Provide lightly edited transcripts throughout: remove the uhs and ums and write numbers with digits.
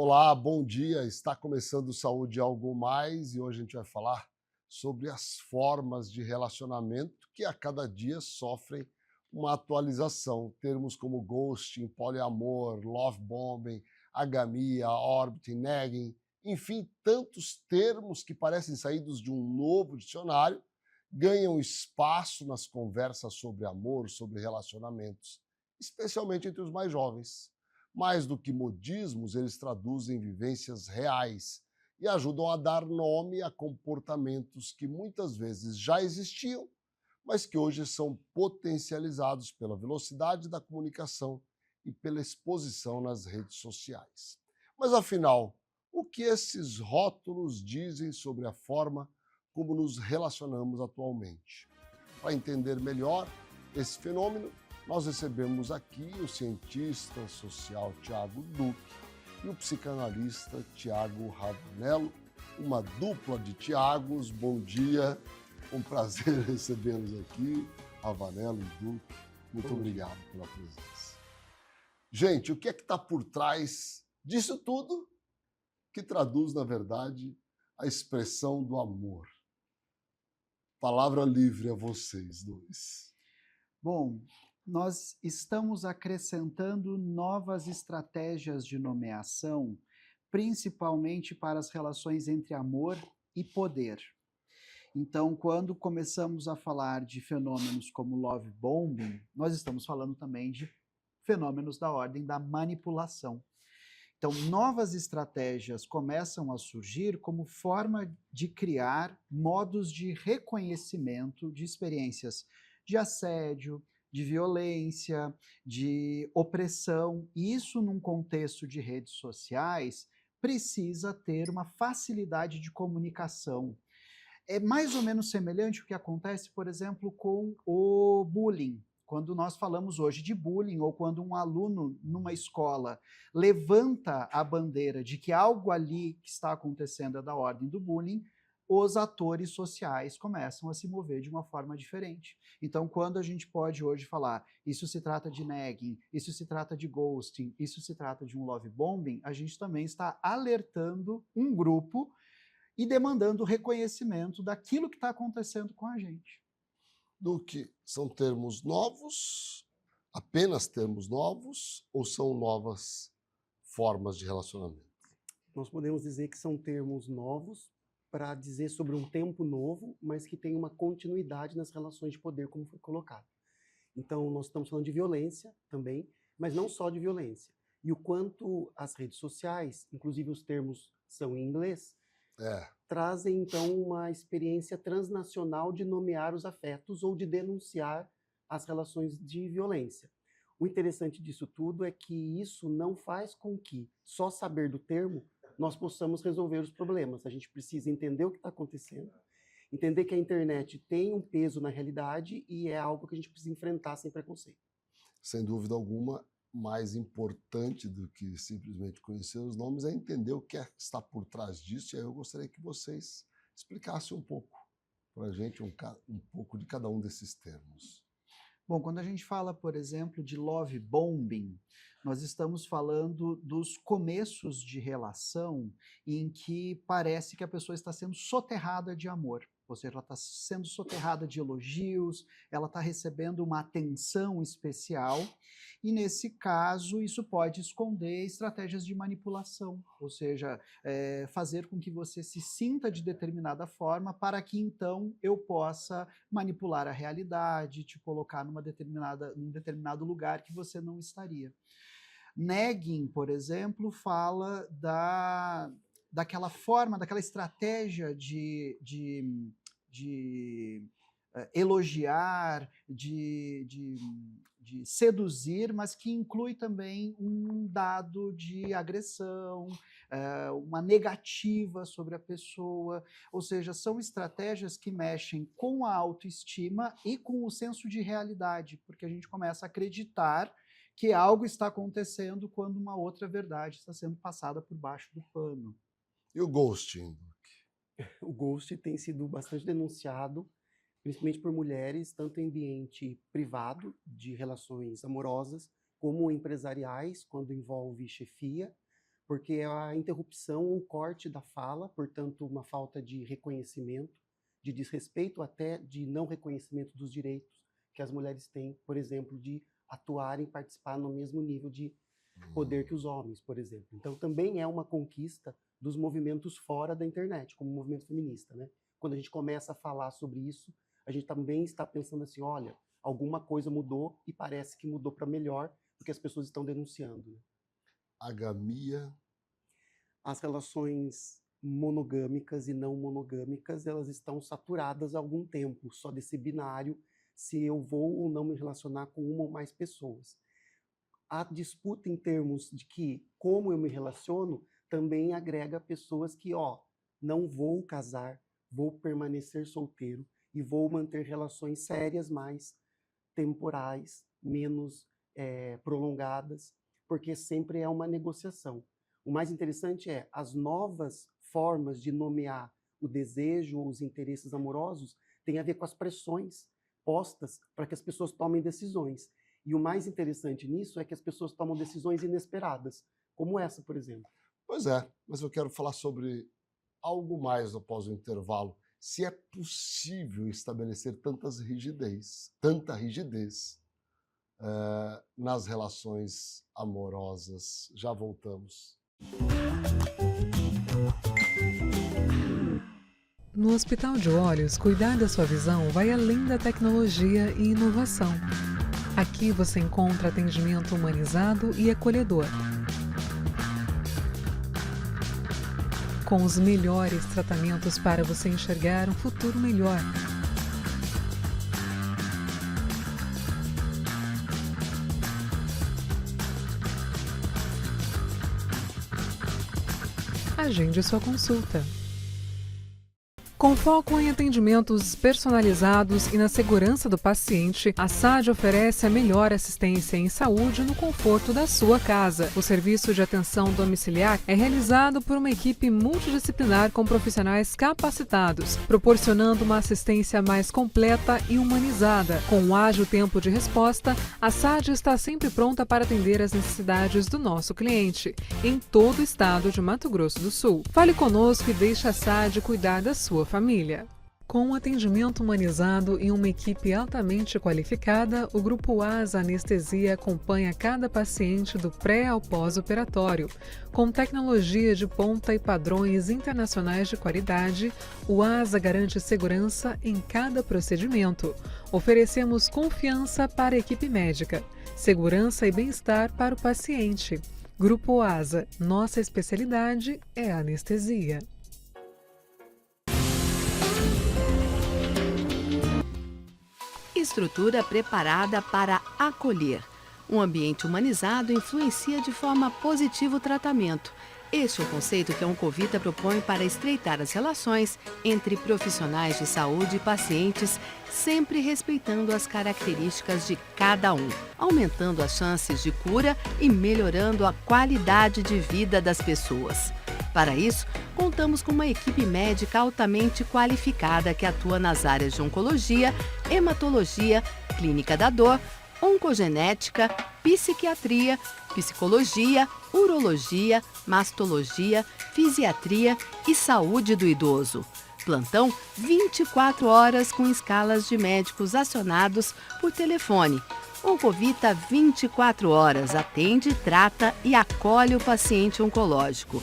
Olá, bom dia. Está começando Saúde e Algo Mais e hoje a gente vai falar sobre as formas de relacionamento que a cada dia sofrem uma atualização. Termos como ghosting, poliamor, love bombing, agamia, orbiting, nagging, enfim, tantos termos que parecem saídos de um novo dicionário ganham espaço nas conversas sobre amor, sobre relacionamentos, especialmente entre os mais jovens. Mais do que modismos, eles traduzem vivências reais e ajudam a dar nome a comportamentos que muitas vezes já existiam, mas que hoje são potencializados pela velocidade da comunicação e pela exposição nas redes sociais. Mas afinal, o que esses rótulos dizem sobre a forma como nos relacionamos atualmente? Para entender melhor esse fenômeno, nós recebemos aqui o cientista social Tiago Duque e o psicanalista Tiago Ravanello, uma dupla de Tiagos. Bom dia, um prazer recebê-los aqui, Ravanello e Duque. Muito obrigado pela presença. Gente, o que é que está por trás disso tudo que traduz, na verdade, a expressão do amor? Palavra livre a vocês dois. Bom, nós estamos acrescentando novas estratégias de nomeação, principalmente para as relações entre amor e poder. Então, quando começamos a falar de fenômenos como love bombing, nós estamos falando também de fenômenos da ordem da manipulação. Então, novas estratégias começam a surgir como forma de criar modos de reconhecimento de experiências de assédio, de violência, de opressão. E isso, num contexto de redes sociais, precisa ter uma facilidade de comunicação. É mais ou menos semelhante ao que acontece, por exemplo, com o bullying. Quando nós falamos hoje de bullying, ou quando um aluno numa escola levanta a bandeira de que algo ali que está acontecendo é da ordem do bullying, os atores sociais começam a se mover de uma forma diferente. Então, quando a gente pode hoje falar, isso se trata de nagging, isso se trata de ghosting, isso se trata de um love bombing, a gente também está alertando um grupo e demandando reconhecimento daquilo que está acontecendo com a gente. Duque, são termos novos, apenas termos novos, ou são novas formas de relacionamento? Nós podemos dizer que são termos novos para dizer sobre um tempo novo, mas que tem uma continuidade nas relações de poder, como foi colocado. Então, nós estamos falando de violência também, mas não só de violência. E o quanto as redes sociais, inclusive os termos são em inglês, trazem, então, uma experiência transnacional de nomear os afetos ou de denunciar as relações de violência. O interessante disso tudo é que isso não faz com que só saber do termo nós possamos resolver os problemas. A gente precisa entender o que está acontecendo, entender que a internet tem um peso na realidade e é algo que a gente precisa enfrentar sem preconceito. Sem dúvida alguma, mais importante do que simplesmente conhecer os nomes é entender o que é que está por trás disso. E aí eu gostaria que vocês explicassem um pouco para a gente, um pouco de cada um desses termos. Bom, quando a gente fala, por exemplo, de love bombing, nós estamos falando dos começos de relação em que parece que a pessoa está sendo soterrada de amor. Ou seja, ela está sendo soterrada de elogios, ela está recebendo uma atenção especial, e nesse caso isso pode esconder estratégias de manipulação, ou seja, fazer com que você se sinta de determinada forma para que então eu possa manipular a realidade, te colocar num determinado lugar que você não estaria. Nagging, por exemplo, fala daquela forma, daquela estratégia de elogiar, de seduzir, mas que inclui também um dado de agressão, uma negativa sobre a pessoa, ou seja, são estratégias que mexem com a autoestima e com o senso de realidade, porque a gente começa a acreditar que algo está acontecendo quando uma outra verdade está sendo passada por baixo do pano. E o ghosting? O ghost tem sido bastante denunciado, principalmente por mulheres, tanto em ambiente privado, de relações amorosas, como empresariais, quando envolve chefia, porque é a interrupção ou corte da fala, portanto, uma falta de reconhecimento, de desrespeito até de não reconhecimento dos direitos que as mulheres têm, por exemplo, de atuarem e participar no mesmo nível de poder que os homens, por exemplo. Então, também é uma conquista dos movimentos fora da internet, como o movimento feminista, né? Quando a gente começa a falar sobre isso, a gente também está pensando assim, olha, alguma coisa mudou e parece que mudou para melhor, porque as pessoas estão denunciando. Né? Agamia. As relações monogâmicas e não monogâmicas, elas estão saturadas há algum tempo, só desse binário, se eu vou ou não me relacionar com uma ou mais pessoas. A disputa em termos de que como eu me relaciono também agrega pessoas que, não vou casar, vou permanecer solteiro e vou manter relações sérias, mais temporais, menos prolongadas, porque sempre é uma negociação. O mais interessante é as novas formas de nomear o desejo ou os interesses amorosos têm a ver com as pressões postas para que as pessoas tomem decisões. E o mais interessante nisso é que as pessoas tomam decisões inesperadas, como essa, por exemplo. Pois é, mas eu quero falar sobre algo mais após o intervalo. Se é possível estabelecer tanta rigidez nas relações amorosas. Já voltamos. No Hospital de Olhos, cuidar da sua visão vai além da tecnologia e inovação. Aqui você encontra atendimento humanizado e acolhedor. Com os melhores tratamentos para você enxergar um futuro melhor. Agende sua consulta. Com foco em atendimentos personalizados e na segurança do paciente, a SAD oferece a melhor assistência em saúde no conforto da sua casa. O serviço de atenção domiciliar é realizado por uma equipe multidisciplinar com profissionais capacitados, proporcionando uma assistência mais completa e humanizada. Com um ágil tempo de resposta, a SAD está sempre pronta para atender as necessidades do nosso cliente, em todo o estado de Mato Grosso do Sul. Fale conosco e deixe a SAD cuidar da sua família. Com um atendimento humanizado e uma equipe altamente qualificada, o Grupo ASA Anestesia acompanha cada paciente do pré ao pós-operatório. Com tecnologia de ponta e padrões internacionais de qualidade, o ASA garante segurança em cada procedimento. Oferecemos confiança para a equipe médica, segurança e bem-estar para o paciente. Grupo ASA, nossa especialidade é a anestesia. Estrutura preparada para acolher. Um ambiente humanizado influencia de forma positiva o tratamento. Este é o conceito que a Oncovita propõe para estreitar as relações entre profissionais de saúde e pacientes, sempre respeitando as características de cada um, aumentando as chances de cura e melhorando a qualidade de vida das pessoas. Para isso, contamos com uma equipe médica altamente qualificada que atua nas áreas de oncologia, hematologia, clínica da dor, oncogenética, psiquiatria, psicologia, urologia, mastologia, fisiatria e saúde do idoso. Plantão 24 horas com escalas de médicos acionados por telefone. Oncovita 24 horas atende, trata e acolhe o paciente oncológico.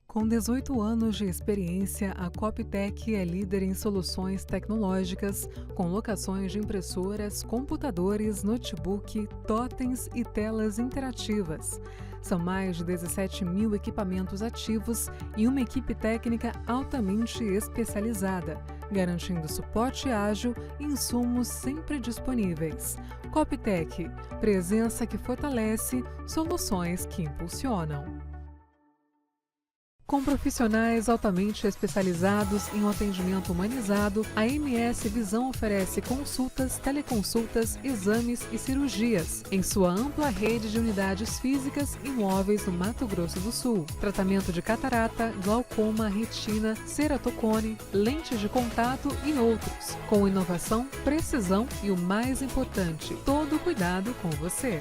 Com 18 anos de experiência, a Coptec é líder em soluções tecnológicas, com locações de impressoras, computadores, notebook, totens e telas interativas. São mais de 17 mil equipamentos ativos e uma equipe técnica altamente especializada, garantindo suporte ágil e insumos sempre disponíveis. Coptec, presença que fortalece, soluções que impulsionam. Com profissionais altamente especializados em um atendimento humanizado, a MS Visão oferece consultas, teleconsultas, exames e cirurgias em sua ampla rede de unidades físicas e móveis no Mato Grosso do Sul. Tratamento de catarata, glaucoma, retina, ceratocone, lentes de contato e outros. Com inovação, precisão e o mais importante, todo o cuidado com você.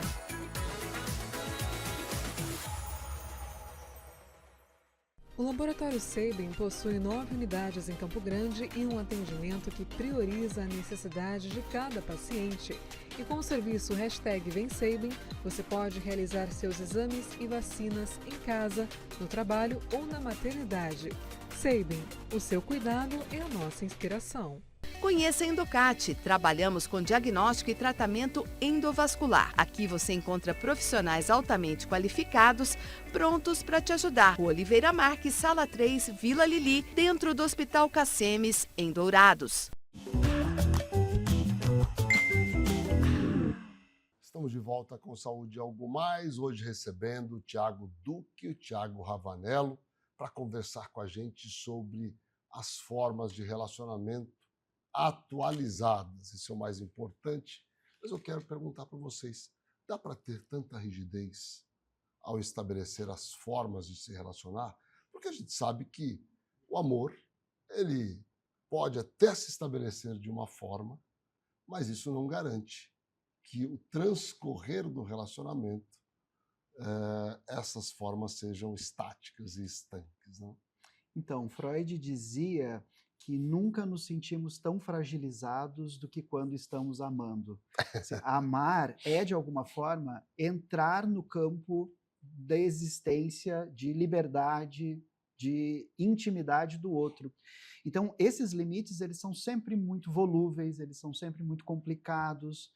O Laboratório Sabin possui 9 unidades em Campo Grande e um atendimento que prioriza a necessidade de cada paciente. E com o serviço #VemSabin, você pode realizar seus exames e vacinas em casa, no trabalho ou na maternidade. Sabin, o seu cuidado é a nossa inspiração. Conheça a Endocate. Trabalhamos com diagnóstico e tratamento endovascular. Aqui você encontra profissionais altamente qualificados, prontos para te ajudar. Rua Oliveira Marques, Sala 3, Vila Lili, dentro do Hospital Cacemes, em Dourados. Estamos de volta com Saúde e Algo Mais, hoje recebendo o Tiago Duque e o Tiago Ravanello para conversar com a gente sobre as formas de relacionamento atualizadas, isso é o mais importante. Mas eu quero perguntar para vocês, dá para ter tanta rigidez ao estabelecer as formas de se relacionar? Porque a gente sabe que o amor, ele pode até se estabelecer de uma forma, mas isso não garante que o transcorrer do relacionamento, essas formas sejam estáticas e estanques, né? Então, Freud dizia que nunca nos sentimos tão fragilizados do que quando estamos amando. Amar é, de alguma forma, entrar no campo da existência, de liberdade, de intimidade do outro. Então, esses limites, eles são sempre muito volúveis, eles são sempre muito complicados.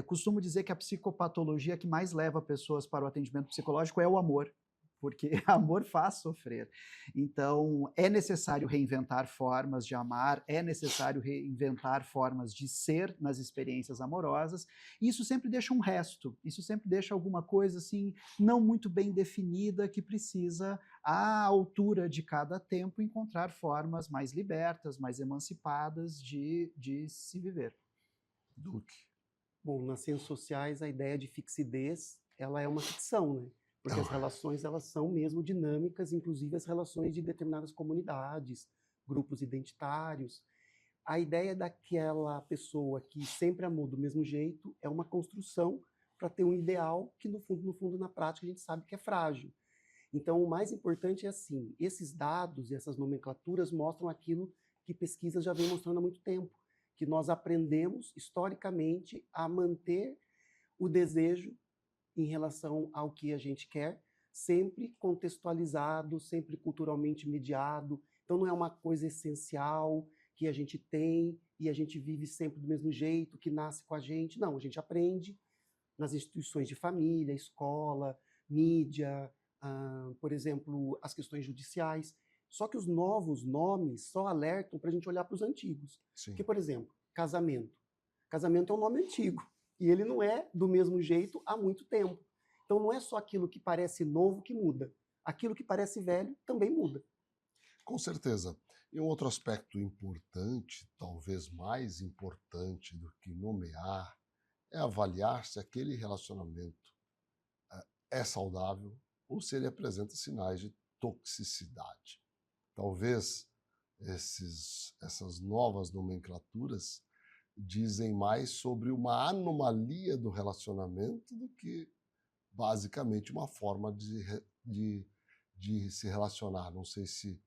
Costumo dizer que a psicopatologia que mais leva pessoas para o atendimento psicológico é o amor, porque amor faz sofrer. Então, é necessário reinventar formas de amar, é necessário reinventar formas de ser nas experiências amorosas, e isso sempre deixa um resto, isso sempre deixa alguma coisa assim, não muito bem definida, que precisa, à altura de cada tempo, encontrar formas mais libertas, mais emancipadas de se viver. Duque. Bom, nas ciências sociais, a ideia de fixidez, ela é uma ficção, né? Porque as relações, elas são mesmo dinâmicas, inclusive as relações de determinadas comunidades, grupos identitários. A ideia daquela pessoa que sempre amou do mesmo jeito é uma construção para ter um ideal que, no fundo, na prática, a gente sabe que é frágil. Então, o mais importante é assim, esses dados e essas nomenclaturas mostram aquilo que pesquisas já vêm mostrando há muito tempo, que nós aprendemos, historicamente, a manter o desejo em relação ao que a gente quer, sempre contextualizado, sempre culturalmente mediado. Então não é uma coisa essencial que a gente tem e a gente vive sempre do mesmo jeito, que nasce com a gente. Não, a gente aprende nas instituições de família, escola, mídia, por exemplo, as questões judiciais. Só que os novos nomes só alertam para a gente olhar para os antigos. Sim. Porque, por exemplo, casamento. Casamento é um nome antigo. E ele não é do mesmo jeito há muito tempo. Então não é só aquilo que parece novo que muda. Aquilo que parece velho também muda. Com certeza. E um outro aspecto importante, talvez mais importante do que nomear, é avaliar se aquele relacionamento é saudável ou se ele apresenta sinais de toxicidade. Talvez essas novas nomenclaturas dizem mais sobre uma anomalia do relacionamento do que, basicamente, uma forma de se relacionar. Não sei se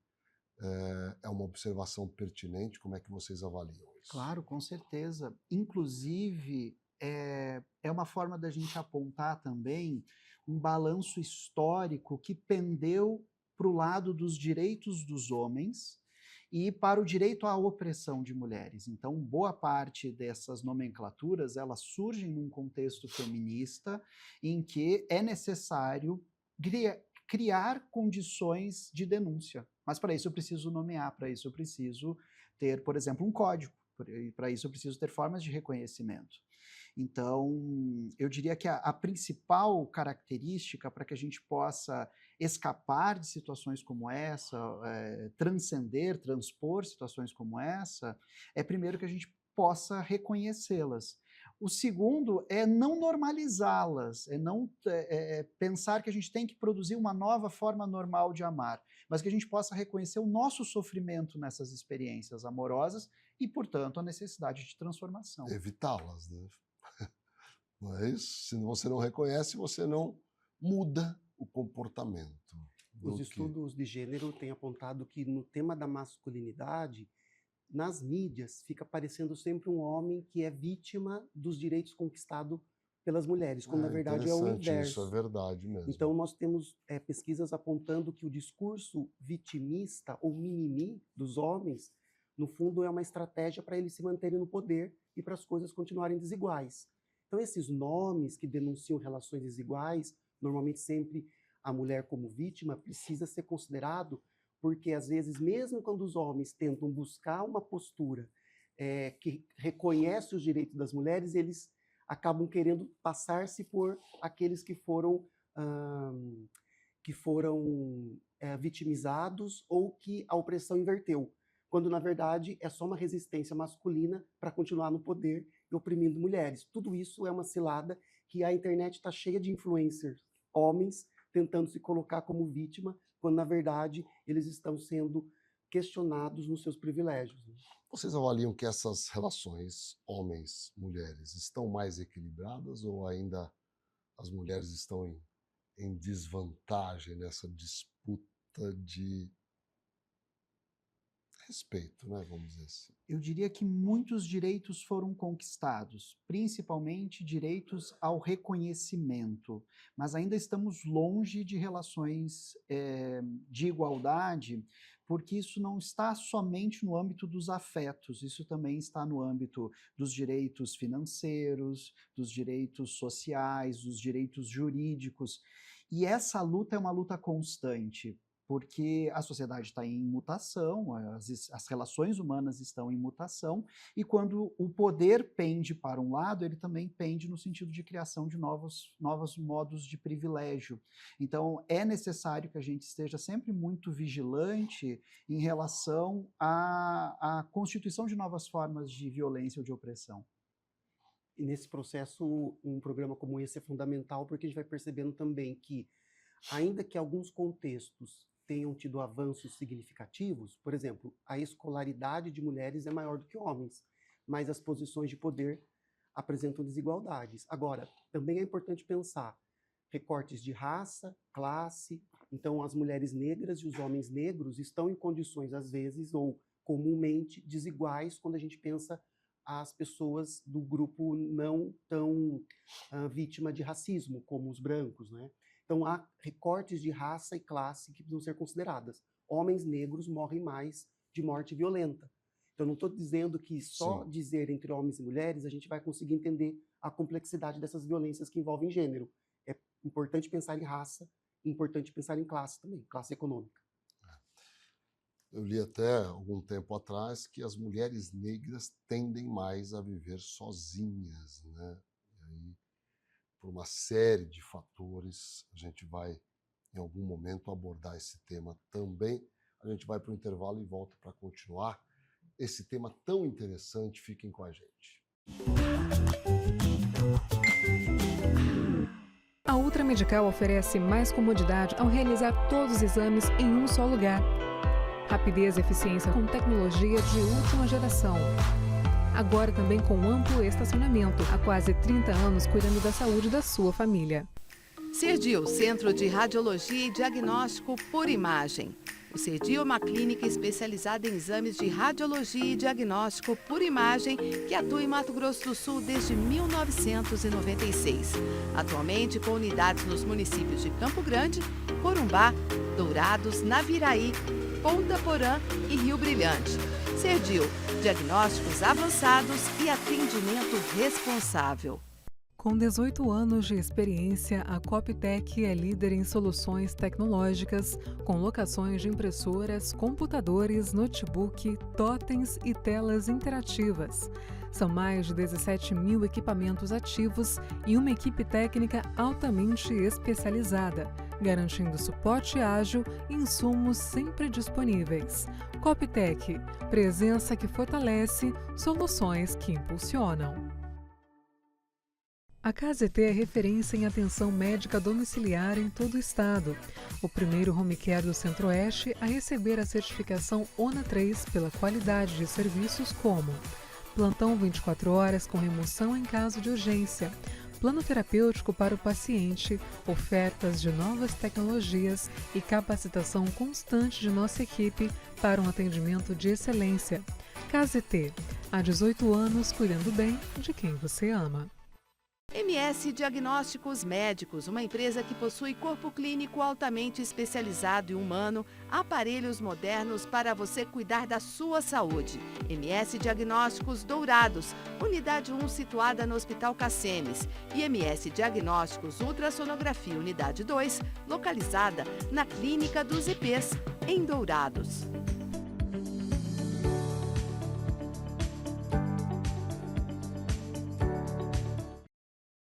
é uma observação pertinente, como é que vocês avaliam isso? Claro, com certeza. Inclusive, é uma forma da gente apontar também um balanço histórico que pendeu para o lado dos direitos dos homens e para o direito à opressão de mulheres. Então, boa parte dessas nomenclaturas, elas surgem num contexto feminista em que é necessário criar condições de denúncia. Mas para isso eu preciso nomear, para isso eu preciso ter, por exemplo, um código, para isso eu preciso ter formas de reconhecimento. Então, eu diria que a principal característica para que a gente possa escapar de situações como essa, transcender, transpor situações como essa, é primeiro que a gente possa reconhecê-las. O segundo é não normalizá-las, é não pensar que a gente tem que produzir uma nova forma normal de amar, mas que a gente possa reconhecer o nosso sofrimento nessas experiências amorosas e, portanto, a necessidade de transformação. Evitá-las, né? Não é isso? Se você não reconhece, você não muda o comportamento. Os estudos de gênero têm apontado que no tema da masculinidade, nas mídias, fica parecendo sempre um homem que é vítima dos direitos conquistados pelas mulheres, quando na verdade é o inverso. Isso é verdade mesmo. Então nós temos pesquisas apontando que o discurso vitimista ou mimimi dos homens, no fundo, é uma estratégia para eles se manterem no poder e para as coisas continuarem desiguais. Então esses nomes que denunciam relações desiguais, normalmente sempre a mulher como vítima, precisa ser considerado, porque às vezes, mesmo quando os homens tentam buscar uma postura que reconhece os direitos das mulheres, eles acabam querendo passar-se por aqueles que foram vitimizados ou que a opressão inverteu, quando na verdade é só uma resistência masculina para continuar no poder e oprimindo mulheres. Tudo isso é uma cilada que a internet está cheia de influencers, homens, tentando se colocar como vítima, quando na verdade eles estão sendo questionados nos seus privilégios. Vocês avaliam que essas relações homens-mulheres estão mais equilibradas ou ainda as mulheres estão em desvantagem nessa disputa de respeito, né, vamos dizer assim? Eu diria que muitos direitos foram conquistados, principalmente direitos ao reconhecimento, mas ainda estamos longe de relações de igualdade, porque isso não está somente no âmbito dos afetos, isso também está no âmbito dos direitos financeiros, dos direitos sociais, dos direitos jurídicos. E essa luta é uma luta constante, porque a sociedade está em mutação, as relações humanas estão em mutação, e quando o poder pende para um lado, ele também pende no sentido de criação de novos modos de privilégio. Então, é necessário que a gente esteja sempre muito vigilante em relação à constituição de novas formas de violência ou de opressão. E nesse processo, um programa como esse é fundamental, porque a gente vai percebendo também que, ainda que alguns contextos tenham tido avanços significativos, por exemplo, a escolaridade de mulheres é maior do que homens, mas as posições de poder apresentam desigualdades. Agora, também é importante pensar recortes de raça, classe, então as mulheres negras e os homens negros estão em condições, às vezes, ou comumente, desiguais quando a gente pensa as pessoas do grupo não tão vítima de racismo, como os brancos, né? Então, há recortes de raça e classe que precisam ser consideradas. Homens negros morrem mais de morte violenta. Então, não estou dizendo que só dizer entre homens e mulheres a gente vai conseguir entender a complexidade dessas violências que envolvem gênero. É importante pensar em raça, é importante pensar em classe também, classe econômica. Eu li até algum tempo atrás que as mulheres negras tendem mais a viver sozinhas, né? E aí, por uma série de fatores, a gente vai, em algum momento, abordar esse tema também. A gente vai para o intervalo e volta para continuar esse tema tão interessante. Fiquem com a gente. A Ultra Medical oferece mais comodidade ao realizar todos os exames em um só lugar. Rapidez e eficiência com tecnologia de última geração. Agora também com amplo estacionamento, há quase 30 anos cuidando da saúde da sua família. Serdio, Centro de Radiologia e Diagnóstico por Imagem. O Serdio é uma clínica especializada em exames de radiologia e diagnóstico por imagem que atua em Mato Grosso do Sul desde 1996. Atualmente com unidades nos municípios de Campo Grande, Corumbá, Dourados, Naviraí, Ponta Porã e Rio Brilhante. Serdio, diagnósticos avançados e atendimento responsável. Com 18 anos de experiência, a Coptec é líder em soluções tecnológicas, com locações de impressoras, computadores, notebook, totens e telas interativas. São mais de 17 mil equipamentos ativos e uma equipe técnica altamente especializada, garantindo suporte ágil e insumos sempre disponíveis. Coptec, presença que fortalece, soluções que impulsionam. A KZT é referência em atenção médica domiciliar em todo o estado. O primeiro home care do Centro-Oeste a receber a certificação ONA 3 pela qualidade de serviços como plantão 24 horas com remoção em caso de urgência, plano terapêutico para o paciente, ofertas de novas tecnologias e capacitação constante de nossa equipe para um atendimento de excelência. KZT, há 18 anos cuidando bem de quem você ama. MS Diagnósticos Médicos, uma empresa que possui corpo clínico altamente especializado e humano, aparelhos modernos para você cuidar da sua saúde. MS Diagnósticos Dourados, unidade 1 situada no Hospital Cassemes. E MS Diagnósticos Ultrassonografia, unidade 2, localizada na Clínica dos IPs, em Dourados.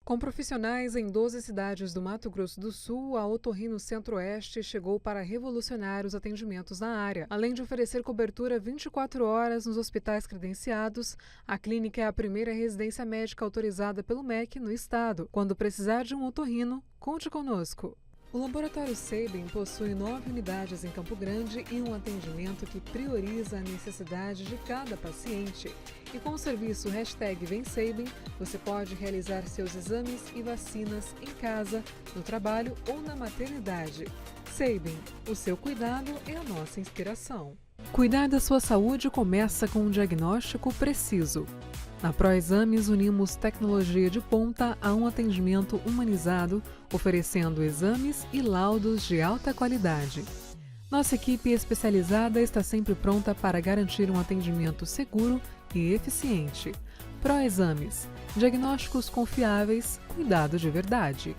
Com profissionais em 12 cidades do Mato Grosso do Sul, a Otorrino Centro-Oeste chegou para revolucionar os atendimentos na área. Além de oferecer cobertura 24 horas nos hospitais credenciados, a clínica é a primeira residência médica autorizada pelo MEC no estado. Quando precisar de um otorrino, conte conosco. O Laboratório Sabin possui 9 unidades em Campo Grande e um atendimento que prioriza a necessidade de cada paciente. E com o serviço #VemSabin, você pode realizar seus exames e vacinas em casa, no trabalho ou na maternidade. Sabin, o seu cuidado é a nossa inspiração. Cuidar da sua saúde começa com um diagnóstico preciso. Na ProExames, unimos tecnologia de ponta a um atendimento humanizado, oferecendo exames e laudos de alta qualidade. Nossa equipe especializada está sempre pronta para garantir um atendimento seguro e eficiente. ProExames, diagnósticos confiáveis, cuidado de verdade.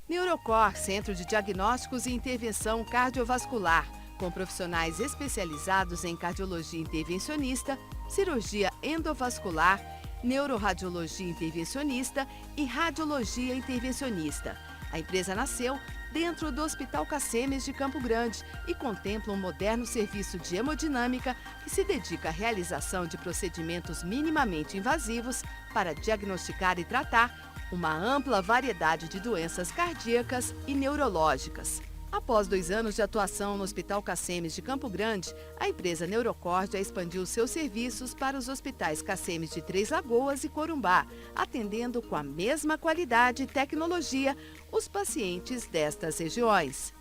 Neurocor, Centro de Diagnósticos e Intervenção Cardiovascular, com profissionais especializados em cardiologia intervencionista, cirurgia endovascular, neuroradiologia intervencionista e radiologia intervencionista. A empresa nasceu dentro do Hospital Cassemes de Campo Grande e contempla um moderno serviço de hemodinâmica que se dedica à realização de procedimentos minimamente invasivos para diagnosticar e tratar uma ampla variedade de doenças cardíacas e neurológicas. Após 2 anos de atuação no Hospital Cassemes de Campo Grande, a empresa Neurocor já expandiu seus serviços para os hospitais Cassemes de Três Lagoas e Corumbá, atendendo com a mesma qualidade e tecnologia os pacientes destas regiões.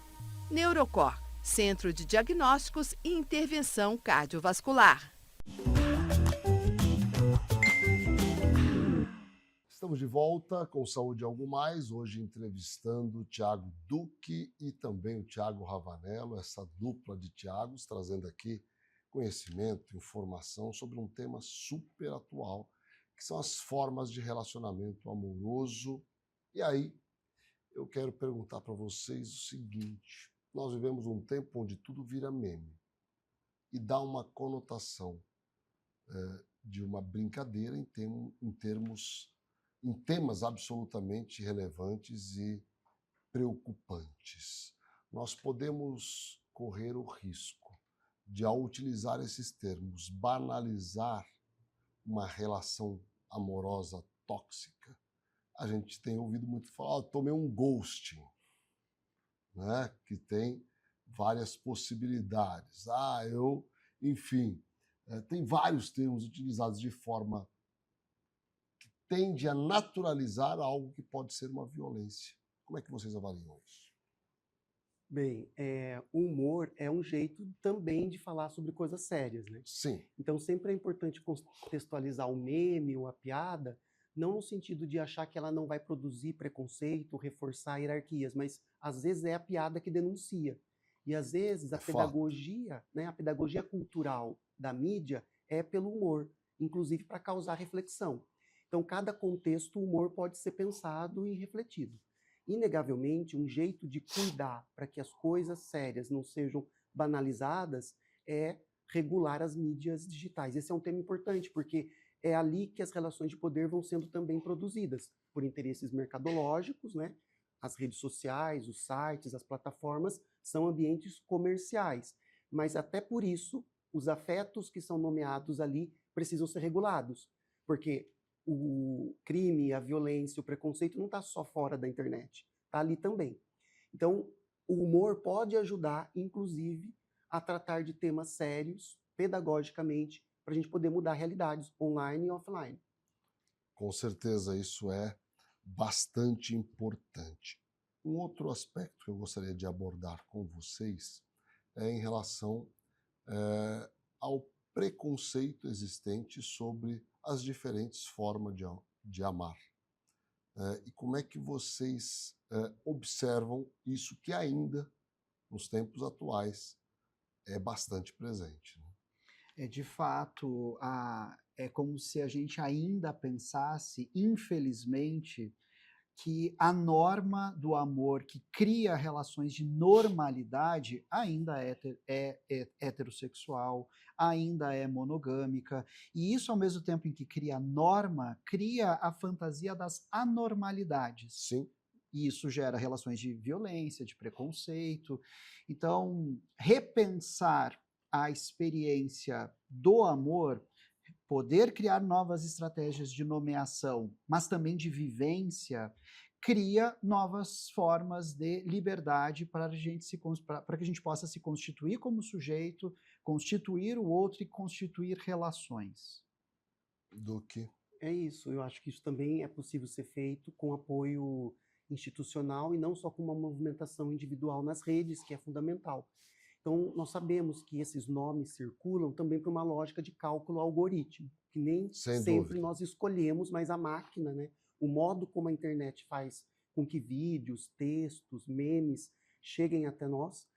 Neurocor, Centro de Diagnósticos e Intervenção Cardiovascular. Estamos de volta com Saúde Algo Mais, hoje entrevistando o Tiago Duque e também o Tiago Ravanello, essa dupla de Tiagos, trazendo aqui conhecimento, informação sobre um tema super atual, que são as formas de relacionamento amoroso. E aí, eu quero perguntar para vocês o seguinte: nós vivemos um tempo onde tudo vira meme e dá uma conotação de uma brincadeira em temas absolutamente relevantes e preocupantes. Nós podemos correr o risco de, ao utilizar esses termos, banalizar uma relação amorosa tóxica. A gente tem ouvido muito falar, tomei um ghosting, né? Que tem várias possibilidades. Enfim, tem vários termos utilizados de forma tende a naturalizar algo que pode ser uma violência. Como é que vocês avaliam isso? Bem, o humor é um jeito também de falar sobre coisas sérias, né? Sim. Então sempre é importante contextualizar o meme ou a piada, não no sentido de achar que ela não vai produzir preconceito, reforçar hierarquias, mas às vezes é a piada que denuncia. E às vezes a pedagogia, né, a pedagogia cultural da mídia é pelo humor, inclusive para causar reflexão. Então, cada contexto, o humor pode ser pensado e refletido. Inegavelmente, um jeito de cuidar para que as coisas sérias não sejam banalizadas é regular as mídias digitais. Esse é um tema importante, porque é ali que as relações de poder vão sendo também produzidas, por interesses mercadológicos, né? As redes sociais, os sites, as plataformas são ambientes comerciais. Mas até por isso, os afetos que são nomeados ali precisam ser regulados, porque o crime, a violência, o preconceito não está só fora da internet, está ali também. Então, o humor pode ajudar, inclusive, a tratar de temas sérios, pedagogicamente, para a gente poder mudar realidades online e offline. Com certeza, isso é bastante importante. Um outro aspecto que eu gostaria de abordar com vocês é em relação ao preconceito existente sobre as diferentes formas de amar. E como é que vocês observam isso que ainda, nos tempos atuais, é bastante presente, né? De fato, é como se a gente ainda pensasse, infelizmente, que a norma do amor que cria relações de normalidade ainda é heterossexual, ainda é monogâmica, e isso, ao mesmo tempo em que cria a norma, cria a fantasia das anormalidades. Sim. E isso gera relações de violência, de preconceito. Então, repensar a experiência do amor, poder criar novas estratégias de nomeação, mas também de vivência, cria novas formas de liberdade para que a gente possa se constituir como sujeito, constituir o outro e constituir relações. Duque. É isso, eu acho que isso também é possível ser feito com apoio institucional e não só com uma movimentação individual nas redes, que é fundamental. Então, nós sabemos que esses nomes circulam também por uma lógica de cálculo algoritmo, que nem sempre nós escolhemos, mas a máquina, né, o modo como a internet faz com que vídeos, textos, memes cheguem até nós,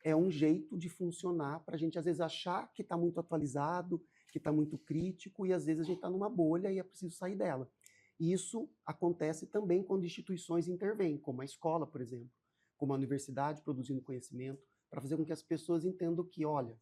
é um jeito de funcionar para a gente, às vezes, achar que está muito atualizado, que está muito crítico, e às vezes a gente está numa bolha e é preciso sair dela. E isso acontece também quando instituições intervêm, como a escola, por exemplo, como a universidade produzindo conhecimento, para fazer com que as pessoas entendam que, olha,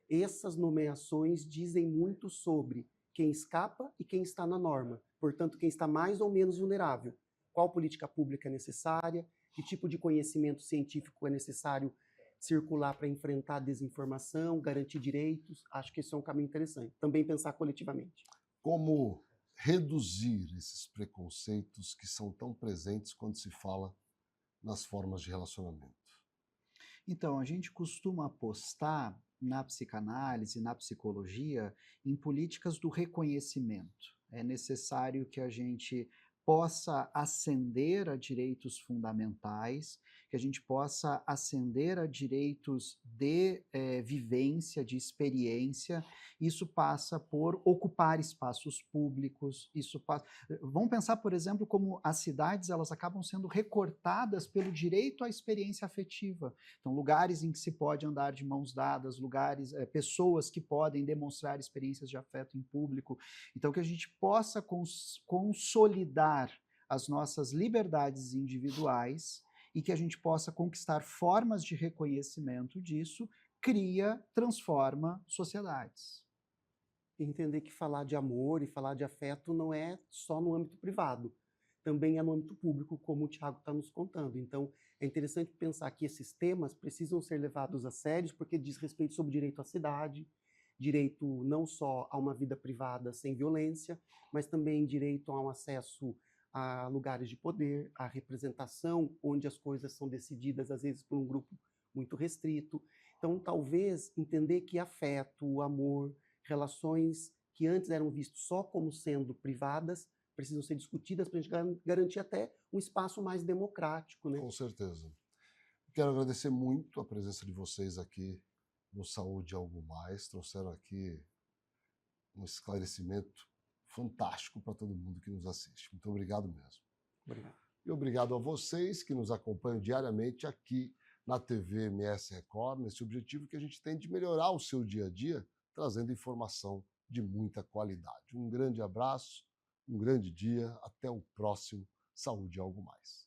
essas nomeações dizem muito sobre quem escapa e quem está na norma. Portanto, quem está mais ou menos vulnerável. Qual política pública é necessária? Que tipo de conhecimento científico é necessário circular para enfrentar a desinformação, garantir direitos? Acho que esse é um caminho interessante. Também pensar coletivamente. Como reduzir esses preconceitos que são tão presentes quando se fala nas formas de relacionamento? Então, a gente costuma apostar na psicanálise, na psicologia, em políticas do reconhecimento. É necessário que a gente possa ascender a direitos fundamentais, que a gente possa ascender a direitos de vivência, de experiência. Isso passa por ocupar espaços públicos, isso passa... Vamos pensar, por exemplo, como as cidades elas acabam sendo recortadas pelo direito à experiência afetiva. Então, lugares em que se pode andar de mãos dadas, lugares, pessoas que podem demonstrar experiências de afeto em público. Então, que a gente possa consolidar as nossas liberdades individuais e que a gente possa conquistar formas de reconhecimento disso, transforma sociedades. Entender que falar de amor e falar de afeto não é só no âmbito privado, também é no âmbito público, como o Thiago está nos contando. Então, é interessante pensar que esses temas precisam ser levados a sério, porque diz respeito sobre direito à cidade, direito não só a uma vida privada sem violência, mas também direito a um acesso a lugares de poder, a representação, onde as coisas são decididas, às vezes, por um grupo muito restrito. Então, talvez entender que afeto, o amor, relações que antes eram vistas só como sendo privadas, precisam ser discutidas para a gente garantir até um espaço mais democrático, né? Com certeza. Quero agradecer muito a presença de vocês aqui no Saúde Algo Mais. Trouxeram aqui um esclarecimento fantástico para todo mundo que nos assiste. Muito obrigado mesmo. Obrigado. E obrigado a vocês que nos acompanham diariamente aqui na TV MS Record, nesse objetivo que a gente tem de melhorar o seu dia a dia, trazendo informação de muita qualidade. Um grande abraço, um grande dia, até o próximo Saúde Algo Mais.